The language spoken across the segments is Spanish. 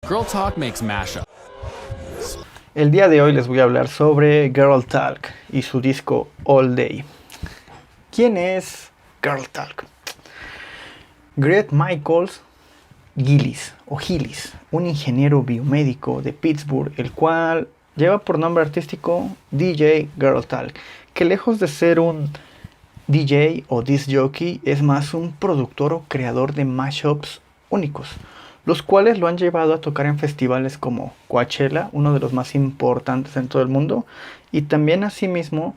Girl Talk makes mashup. El día de hoy les voy a hablar sobre Girl Talk y su disco All Day. ¿Quién es Girl Talk? Greg Michaels Gillis, un ingeniero biomédico de Pittsburgh, el cual lleva por nombre artístico DJ Girl Talk, que lejos de ser un DJ o disc jockey es más un productor o creador de mashups únicos, los cuales lo han llevado a tocar en festivales como Coachella, uno de los más importantes en todo el mundo, y también asimismo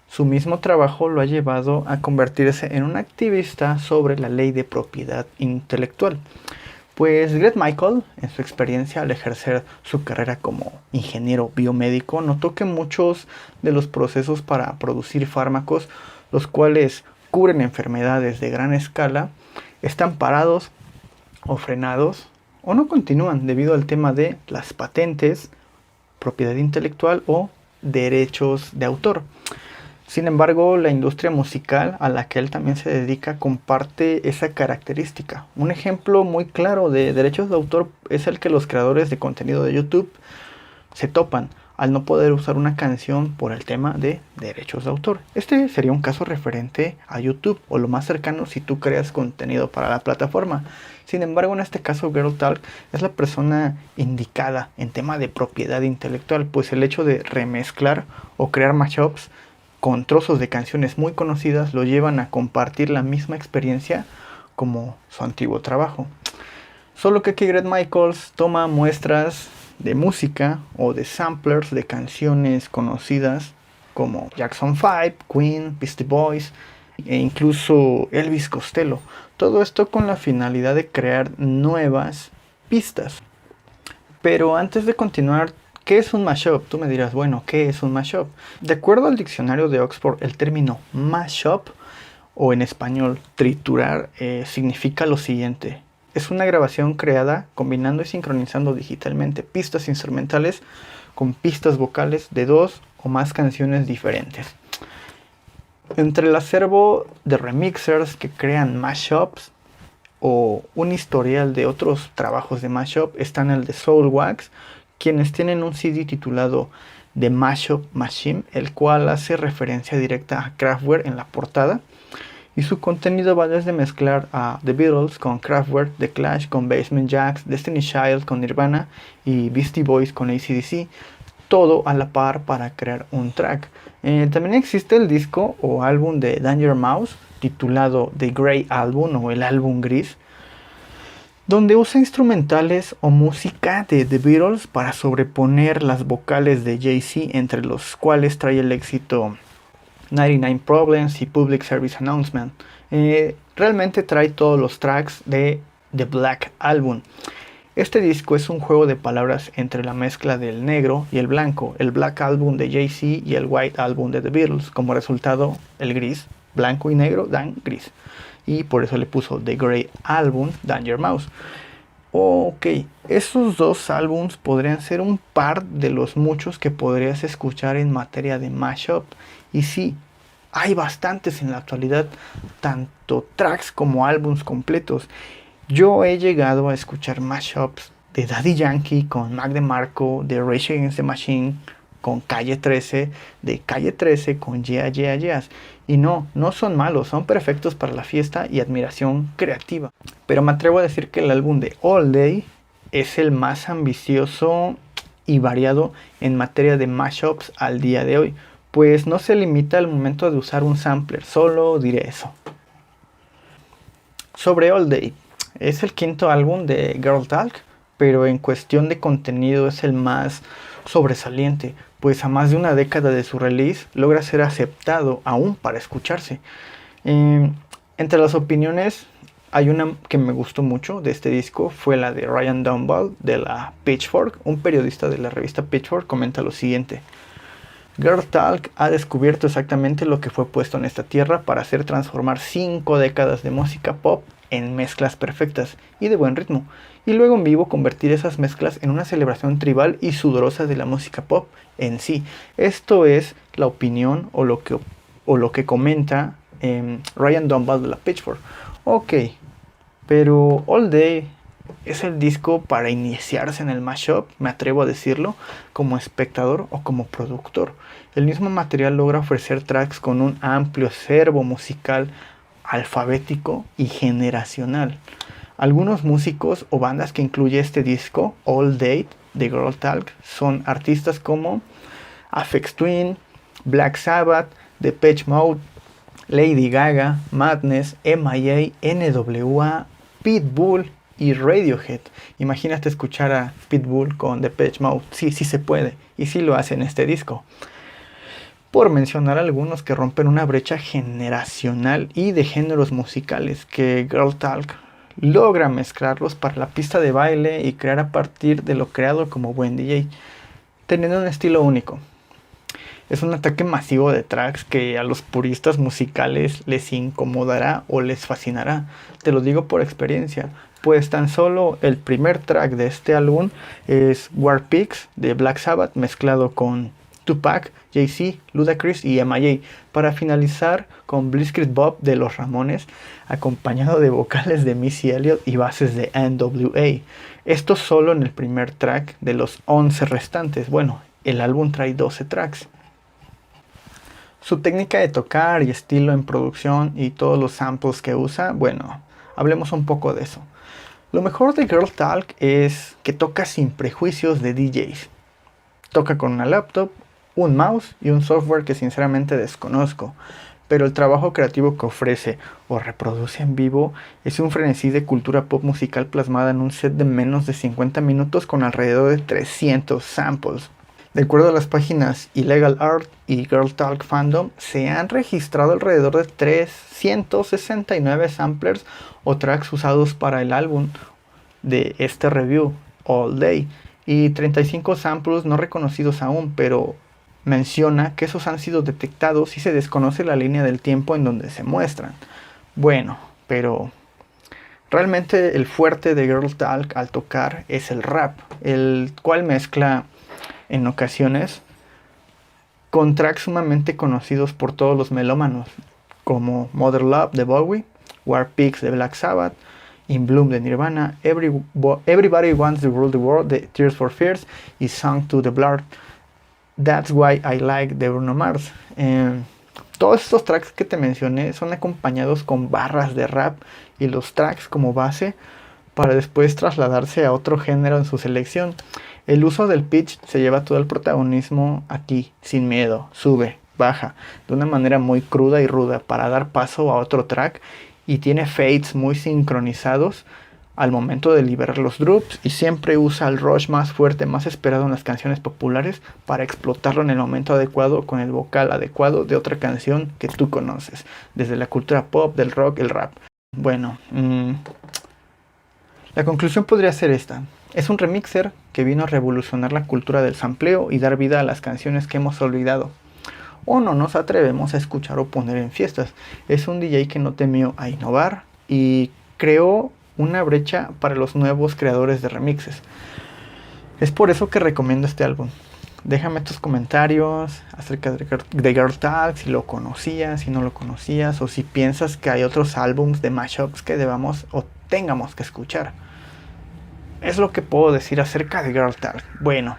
su mismo trabajo lo ha llevado a convertirse en un activista sobre la ley de propiedad intelectual. Pues Greg Michael, en su experiencia al ejercer su carrera como ingeniero biomédico, notó que muchos de los procesos para producir fármacos, los cuales cubren enfermedades de gran escala, están parados o frenados o no continúan debido al tema de las patentes, propiedad intelectual o derechos de autor. Sin embargo, la industria musical a la que él también se dedica comparte esa característica. Un ejemplo muy claro de derechos de autor es el que los creadores de contenido de YouTube se topan al no poder usar una canción por el tema de derechos de autor. Este sería un caso referente a YouTube o lo más cercano si tú creas contenido para la plataforma. Sin embargo, en este caso Girl Talk es la persona indicada en tema de propiedad intelectual, pues el hecho de remezclar o crear mashups con trozos de canciones muy conocidas lo llevan a compartir la misma experiencia como su antiguo trabajo. Solo que aquí Greg Michaels toma muestras de música o de samplers de canciones conocidas como Jackson 5, Queen, Beastie Boys e incluso Elvis Costello. Todo esto con la finalidad de crear nuevas pistas. Pero antes de continuar, ¿qué es un mashup? Tú me dirás, bueno, ¿qué es un mashup? De acuerdo al diccionario de Oxford, el término mashup, o en español triturar, significa lo siguiente. Es una grabación creada combinando y sincronizando digitalmente pistas instrumentales con pistas vocales de dos o más canciones diferentes. Entre el acervo de remixers que crean mashups o un historial de otros trabajos de mashup están el de Soulwax, quienes tienen un CD titulado The Mashup Machine, el cual hace referencia directa a Kraftwerk en la portada. Y su contenido va desde mezclar a The Beatles con Kraftwerk, The Clash con Basement Jaxx, Destiny Child con Nirvana y Beastie Boys con AC/DC, todo a la par para crear un track. También existe el disco o álbum de Danger Mouse titulado The Grey Album o el álbum gris, donde usa instrumentales o música de The Beatles para sobreponer las vocales de Jay-Z, entre los cuales trae el éxito 99 Problems y Public Service Announcement. Realmente trae todos los tracks de The Black Album. Este disco es un juego de palabras entre la mezcla del negro y el blanco, el Black Album de Jay-Z y el White Album de The Beatles. Como resultado, el gris, blanco y negro dan gris. Y por eso le puso The Grey Album, Danger Mouse. Ok, esos dos álbums podrían ser un par de los muchos que podrías escuchar en materia de mashup. Y sí, hay bastantes en la actualidad, tanto tracks como álbums completos. Yo he llegado a escuchar mashups de Daddy Yankee con Mac DeMarco, de Rage Against the Machine con Calle 13, de Calle 13 con Yeah Yeah Yeahs. Y no son malos, son perfectos para la fiesta y admiración creativa. Pero me atrevo a decir que el álbum de All Day es el más ambicioso y variado en materia de mashups al día de hoy, pues no se limita al momento de usar un sampler, solo diré eso. Sobre All Day, es el quinto álbum de Girl Talk, pero en cuestión de contenido es el más sobresaliente, pues a más de una década de su release logra ser aceptado aún para escucharse. Entre las opiniones hay una que me gustó mucho de este disco, fue la de Ryan Dunbar de la Pitchfork. Un periodista de la revista Pitchfork comenta lo siguiente: Girl Talk ha descubierto exactamente lo que fue puesto en esta tierra para hacer transformar 5 décadas de música pop en mezclas perfectas y de buen ritmo, y luego en vivo convertir esas mezclas en una celebración tribal y sudorosa de la música pop en sí. Esto es la opinión o lo que comenta Ryan Dunbar de la Pitchfork. Ok, pero All Day Es el disco para iniciarse en el mashup, me atrevo a decirlo, como espectador o como productor. El mismo material logra ofrecer tracks con un amplio acervo musical alfabético y generacional. Algunos músicos o bandas que incluye este disco, All Day de Girl Talk, son artistas como Aphex Twin, Black Sabbath, Depeche Mode, Lady Gaga, Madness, M.I.A., N.W.A., Pitbull y Radiohead. Imagínate escuchar a Pitbull con Depeche Mode. Sí, sí se puede. Y sí lo hace en este disco. Por mencionar algunos que rompen una brecha generacional y de géneros musicales que Girl Talk logra mezclarlos para la pista de baile y crear a partir de lo creado como buen DJ, teniendo un estilo único. Es un ataque masivo de tracks que a los puristas musicales les incomodará o les fascinará. Te lo digo por experiencia, pues tan solo el primer track de este álbum es War Pigs de Black Sabbath mezclado con Tupac, Jay-Z, Ludacris y M.I.A. para finalizar con Blitzkrieg Bob de Los Ramones, acompañado de vocales de Missy Elliott y bases de N.W.A. Esto solo en el primer track de los 11 restantes. Bueno, el álbum trae 12 tracks. Su técnica de tocar y estilo en producción y todos los samples que usa, bueno, hablemos un poco de eso. Lo mejor de Girl Talk es que toca sin prejuicios de DJs. Toca con una laptop, un mouse y un software que sinceramente desconozco, pero el trabajo creativo que ofrece o reproduce en vivo es un frenesí de cultura pop musical plasmada en un set de menos de 50 minutos con alrededor de 300 samples. De acuerdo a las páginas Illegal Art y Girl Talk Fandom, se han registrado alrededor de 369 samplers o tracks usados para el álbum de este review, All Day, y 35 samples no reconocidos aún, pero menciona que esos han sido detectados y se desconoce la línea del tiempo en donde se muestran. Bueno, pero realmente el fuerte de Girl Talk al tocar es el rap, el cual mezcla en ocasiones con tracks sumamente conocidos por todos los melómanos, como Mother Love de Bowie, War Pigs de Black Sabbath, In Bloom de Nirvana, Everybody Wants to Rule the World de Tears for Fears y Song to the Blood, That's Why I Like de Bruno Mars. Todos estos tracks que te mencioné son acompañados con barras de rap y los tracks como base para después trasladarse a otro género en su selección. El uso del pitch se lleva todo el protagonismo aquí, sin miedo, sube, baja, de una manera muy cruda y ruda para dar paso a otro track y tiene fades muy sincronizados al momento de liberar los drops y siempre usa el rush más fuerte, más esperado en las canciones populares para explotarlo en el momento adecuado con el vocal adecuado de otra canción que tú conoces, desde la cultura pop, del rock, el rap. Bueno, la conclusión podría ser esta. Es un remixer que vino a revolucionar la cultura del sampleo y dar vida a las canciones que hemos olvidado o no nos atrevemos a escuchar o poner en fiestas. Es un DJ que no temió a innovar y creó una brecha para los nuevos creadores de remixes. Es por eso que recomiendo este álbum. Déjame tus comentarios acerca de Girl Talk, si lo conocías, si no lo conocías, o si piensas que hay otros álbums de mashups que debamos o tengamos que escuchar. Es lo que puedo decir acerca de Girl Talk. Bueno,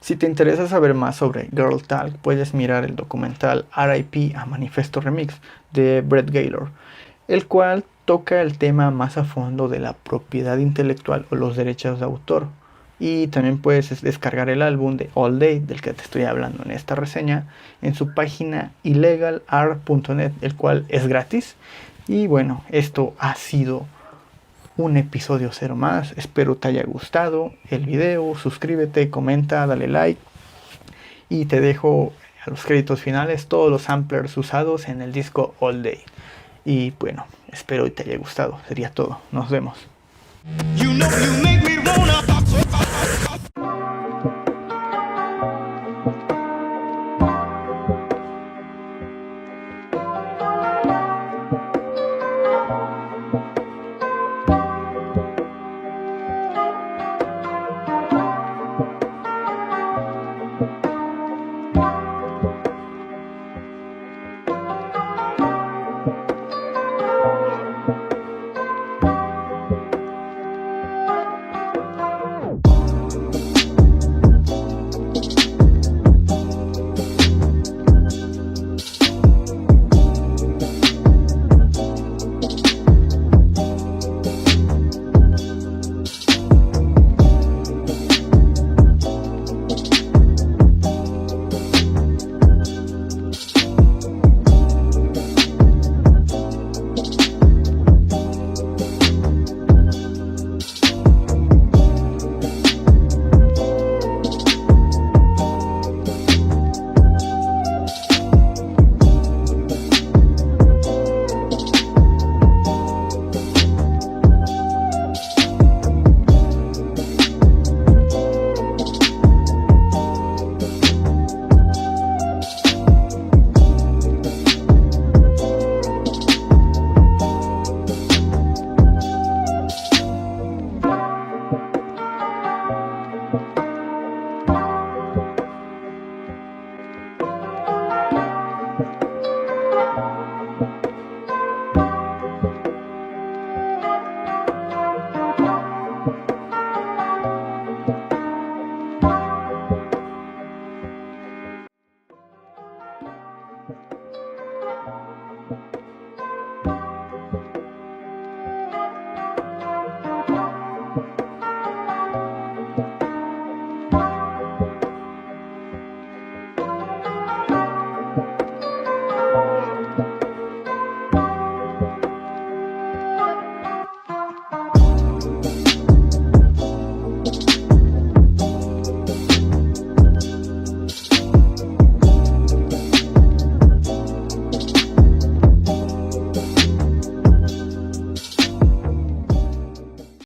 si te interesa saber más sobre Girl Talk, puedes mirar el documental R.I.P. a Manifesto Remix de Brett Gaylor, el cual toca el tema más a fondo de la propiedad intelectual o los derechos de autor. Y también puedes descargar el álbum de All Day, del que te estoy hablando en esta reseña, en su página illegalart.net, el cual es gratis. Y bueno, esto ha sido un episodio cero más. Espero te haya gustado el video. Suscríbete, comenta, dale like. Y te dejo a los créditos finales todos los samplers usados en el disco All Day. Y bueno, espero te haya gustado. Sería todo. Nos vemos.